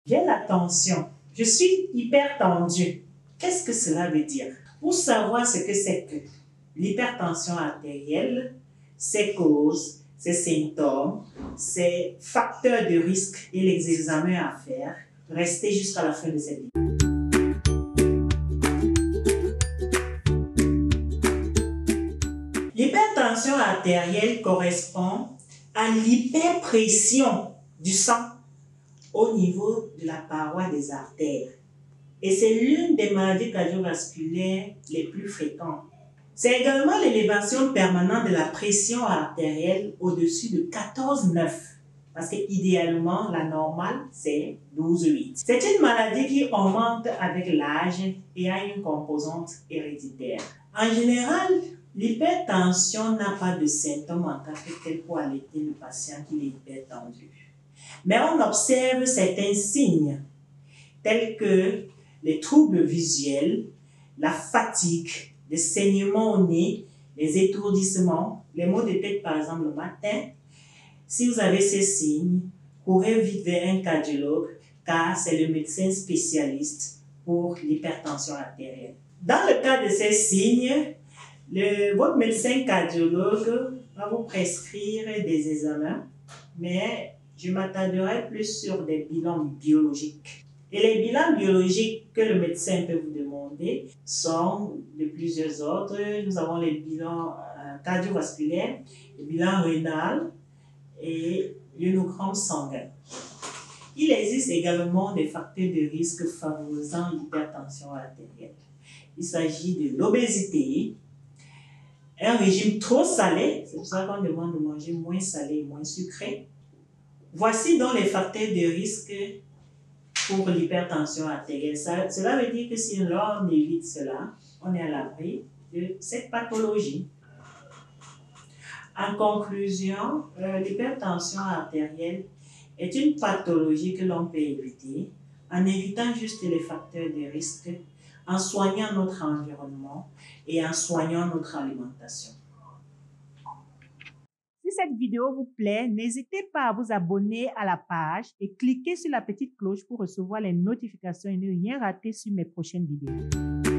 J'ai la tension. Je suis hyper tendue. Qu'est-ce que cela veut dire? Pour savoir ce que c'est que l'hypertension artérielle, ses causes, ses symptômes, ses facteurs de risque et les examens à faire, restez jusqu'à la fin de cette vidéo. L'hypertension artérielle correspond à l'hyperpression du sang au niveau de la paroi des artères. Et c'est l'une des maladies cardiovasculaires les plus fréquentes. C'est également l'élévation permanente de la pression artérielle au-dessus de 14,9. Parce que idéalement, la normale, c'est 12,8. C'est une maladie qui augmente avec l'âge et a une composante héréditaire. En général, l'hypertension n'a pas de symptômes en tant que tel pour alerter le patient qu'il est hypertendu. Mais on observe certains signes, tels que les troubles visuels, la fatigue, les saignements au nez, les étourdissements, les maux de tête par exemple le matin. Si vous avez ces signes, courez vite vers un cardiologue car c'est le médecin spécialiste pour l'hypertension artérielle. Dans le cas de ces signes, votre médecin cardiologue va vous prescrire des examens, mais je m'attarderai plus sur des bilans biologiques. Et les bilans biologiques que le médecin peut vous demander sont de plusieurs ordres. Nous avons les bilans cardiovasculaires, le bilan rénal et l'ionogramme sanguin. Il existe également des facteurs de risque favorisant l'hypertension artérielle. Il s'agit de l'obésité, un régime trop salé, c'est pour ça qu'on demande de manger moins salé et moins sucré. Voici donc les facteurs de risque pour l'hypertension artérielle. Cela veut dire que si l'on évite cela, on est à l'abri de cette pathologie. En conclusion, l'hypertension artérielle est une pathologie que l'on peut éviter en évitant juste les facteurs de risque, en soignant notre environnement et en soignant notre alimentation. Si cette vidéo vous plaît, n'hésitez pas à vous abonner à la page et cliquez sur la petite cloche pour recevoir les notifications et ne rien rater sur mes prochaines vidéos.